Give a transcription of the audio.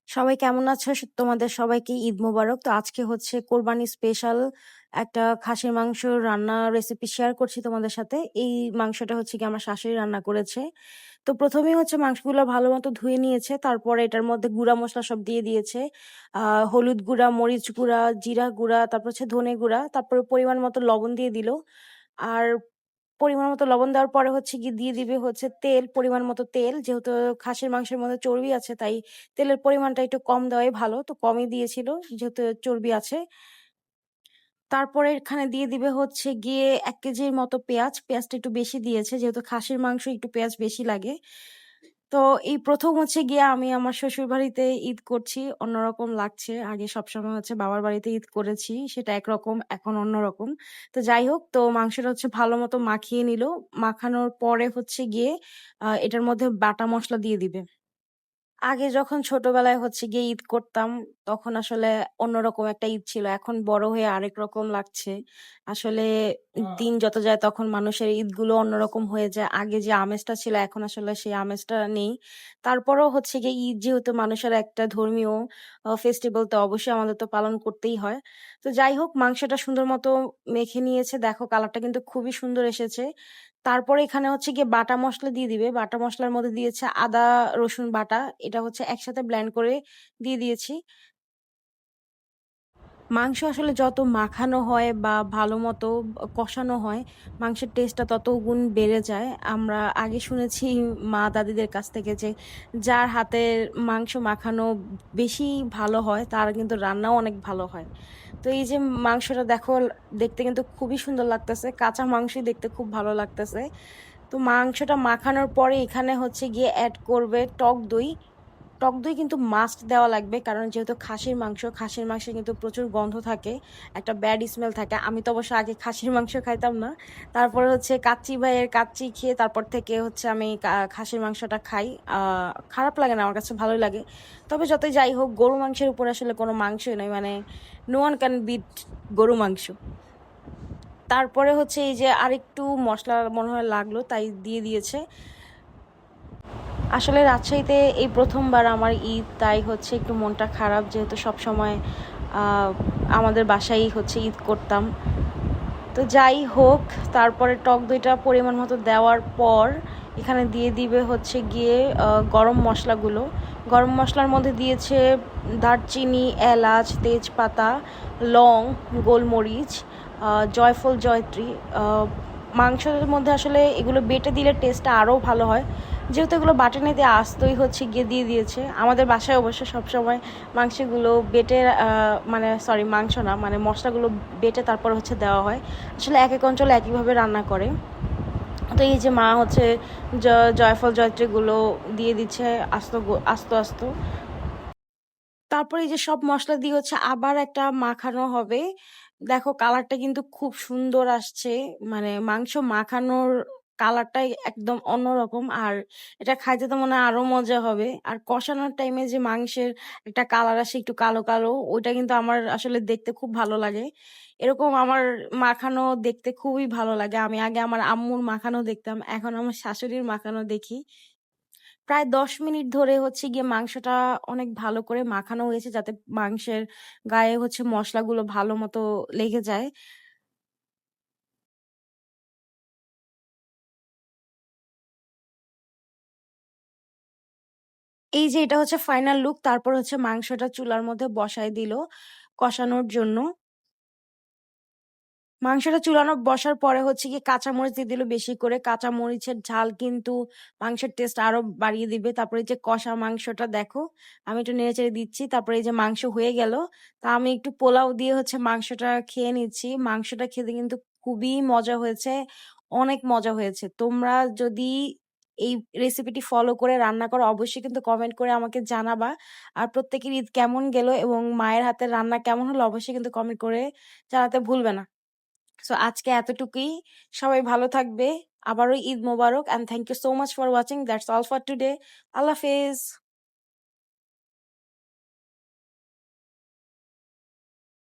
সবাই কেমন আছো? তোমাদের সবাইকে ঈদ মোবারক। তো আজকে হচ্ছে কোরবানি স্পেশাল একটা খাসির মাংস রান্না রেসিপি শেয়ার করছি তোমাদের সাথে। এই মাংসটা হচ্ছে কি আমার শাশুড়ি রান্না করেছে। তো প্রথমেই হচ্ছে মাংসগুলো ভালো মতো ধুয়ে নিয়েছে, তারপরে এটার মধ্যে গুঁড়া মশলা সব দিয়ে দিয়েছে। হলুদ গুঁড়া, মরিচ গুঁড়া, জিরা গুঁড়া, তারপর হচ্ছে ধনে গুঁড়া, তারপরে পরিমাণ মতো লবণ দিয়ে দিল। আর পরিমাণ মতো লবণ দেওয়ার পরে হচ্ছে গিয়ে দিয়ে দিবে হচ্ছে তেল, পরিমাণ মতো তেল। যেহেতু খাসির মাংসের মধ্যে চর্বি আছে, তাই তেলের পরিমাণটা একটু কম দেওয়াই ভালো। তো কমই দিয়েছিল যেহেতু চর্বি আছে। তারপরে এখানে দিয়ে দিবে হচ্ছে গিয়ে 1 কেজির মতো পেঁয়াজ। পেঁয়াজটা একটু বেশি দিয়েছে যেহেতু খাসির মাংস একটু পেঁয়াজ বেশি লাগে। তো এই প্রথম হচ্ছে গিয়ে আমি আমার শ্বশুর বাড়িতে ঈদ করছি, অন্যরকম লাগছে। আগে সবসময় হচ্ছে বাবার বাড়িতে ঈদ করেছি, সেটা একরকম, এখন অন্যরকম। তো যাই হোক, তো মাংসটা হচ্ছে ভালো মতো মাখিয়ে নিল। মাখানোর পরে হচ্ছে গিয়ে এটার মধ্যে বাটা মশলা দিয়ে দিবে। আগে যখন ছোটবেলায় হচ্ছে গিয়ে ঈদ করতাম, তখন আসলে অন্যরকম একটা ঈদ ছিল। এখন বড় হয়ে আরেক রকম লাগছে। আসলে দিন যত যায় তখন মানুষের ঈদগুলো অন্যরকম হয়ে যায়। আগে যে আমেজটা ছিল এখন আসলে সেই আমেজটা নেই। তারপরেও হচ্ছে গিয়ে ঈদ যেহেতু মানুষের একটা ধর্মীয় ফেস্টিভ্যাল, তো অবশ্যই আমাদের তো পালন করতেই হয়। তো যাই হোক, মাংসটা সুন্দর মতো মেখে নিয়েছে। দেখো কালারটা কিন্তু খুবই সুন্দর এসেছে। তারপরে এখানে হচ্ছে গিয়ে বাটা মসলা দিয়ে দিবে। বাটা মসলার মধ্যে দিয়েছে আদা রসুন বাটা। এটা হচ্ছে একসাথে ব্লেন্ড করে দিয়ে দিয়েছি। মাংস আসলে যত মাখানো হয় বা ভালো মতো কষানো হয়, মাংসের টেস্টটা তত গুণ বেড়ে যায়। আমরা আগে শুনেছি মা দাদিদের কাছ থেকে যে যার হাতের মাংস মাখানো বেশি ভালো হয় তার কিন্তু রান্নাও অনেক ভালো হয়। তো এই যে মাংসটা দেখো, দেখতে কিন্তু খুবই সুন্দর লাগতেছে। কাঁচা মাংসই দেখতে খুব ভালো লাগতেছে। তো মাংসটা মাখানোর পরে এখানে হচ্ছে গিয়ে অ্যাড করবে টক দই। টক দই কিন্তু মাস্ট দেওয়া লাগবে, কারণ যেহেতু খাসির মাংস, খাসির মাংসে কিন্তু প্রচুর গন্ধ থাকে, একটা ব্যাড স্মেল থাকে। আমি তো অবশ্য আগে খাসির মাংস খাইতাম না। তারপরে হচ্ছে কাচ্চি ভাইয়ের কাচ্চি খেয়ে তারপর থেকে হচ্ছে আমি খাসির মাংসটা খাই। খারাপ লাগে না, আমার কাছে ভালোই লাগে। তবে যতই যাই হোক, গরু মাংসের উপর আসলে কোনো মাংসই নয়, মানে নো ওয়ান ক্যান বিট গরু মাংস। তারপরে হচ্ছে এই যে আরেকটু মশলা মনে হয় লাগলো, তাই দিয়ে দিয়েছে। আসলে রাজশাহীতে এই প্রথমবার আমার ঈদ, তাই হচ্ছে একটু মনটা খারাপ, যেহেতু সব সময় আমাদের বাসায় হচ্ছে ঈদ করতাম। তো যাই হোক, তারপরে টক দইটা পরিমাণ মতো দেওয়ার পর এখানে দিয়ে দিবে হচ্ছে গিয়ে গরম মশলাগুলো। গরম মশলার মধ্যে দিয়েছে দারচিনি, এলাচ, তেজপাতা, লং, গোলমরিচ, জয়ফল, জয়ত্রী। মাংসের মধ্যে আসলে এগুলো বেটে দিলে টেস্টটা আরও ভালো হয়। যেহেতু এগুলো বাটনে দিয়ে আস্তই হচ্ছে গিয়ে দিয়ে দিয়েছে। আমাদের বাসায় অবশ্য সবসময় মাংসগুলো বেটে, মানে সরি, মাংস না, মানে মশলাগুলো বেটে তারপর হচ্ছে দেওয়া হয়। আসলে এক এক অঞ্চলে একইভাবে রান্না করে। তো এই যে মা হচ্ছে জয়ফল, জয়ত্রীগুলো দিয়ে দিচ্ছে আস্ত আস্ত আস্ত। তারপরে এই যে সব মসলা দিয়ে হচ্ছে আবার একটা মাখানো হবে। দেখো কালারটা কিন্তু খুব সুন্দর আসছে, মানে মাংস মাখানোর কালারটাই একদম অন্যরকম। আর এটা খাইতে তো মনে হয় আরো মজা হবে। আর কষানোর টাইমে যে মাংসের একটা কালার আসে একটু কালো কালো, ওইটা কিন্তু আমার আসলে দেখতে খুব ভালো লাগে। এরকম আমার মাখানো দেখতে খুবই ভালো লাগে। আমি আগে আমার আম্মুর মাখানো দেখতাম, এখন আমার শাশুড়ির মাখানো দেখি। প্রায় 10 মিনিট ধরে হচ্ছে গিয়ে মাংসটা অনেক ভালো করে মাখানো হয়েছে, যাতে মাংসের গায়ে হচ্ছে মশলাগুলো ভালো মতো লেগে যায়। এই যে এটা হচ্ছে ফাইনাল লুক। তারপর হচ্ছে মাংসটা চুলার মধ্যে বসায় দিল কষানোর জন্য। মাংসটা চুলানো বসার পরে হচ্ছে কি কাঁচামরিচ দিয়ে দিল বেশি করে। কাঁচামরিচের ঝাল কিন্তু মাংসের টেস্ট আরো বাড়িয়ে দিবে। তারপরে এই যে কষা মাংসটা দেখো, আমি একটু নেড়ে চেড়ে দিচ্ছি। তারপরে এই যে মাংস হয়ে গেল, তা আমি একটু পোলাও দিয়ে হচ্ছে মাংসটা খেয়ে নিচ্ছি। মাংসটা খেতে কিন্তু খুবই মজা হয়েছে, অনেক মজা হয়েছে। তোমরা যদি এই রেসিপিটি ফলো করে রান্না করো, অবশ্যই কিন্তু কমেন্ট করে আমাকে জানাবা। আর প্রত্যেকের ঈদ কেমন গেল এবং মায়ের হাতের রান্না কেমন হলো, অবশ্যই কিন্তু কমেন্ট করে জানাতে ভুলবে না। সো আজকে এতটুকুই। সবাই ভালো থাকবে। আবারও ঈদ মোবারক, and thank you so much for watching. That's all for today. Allah হাফেজ।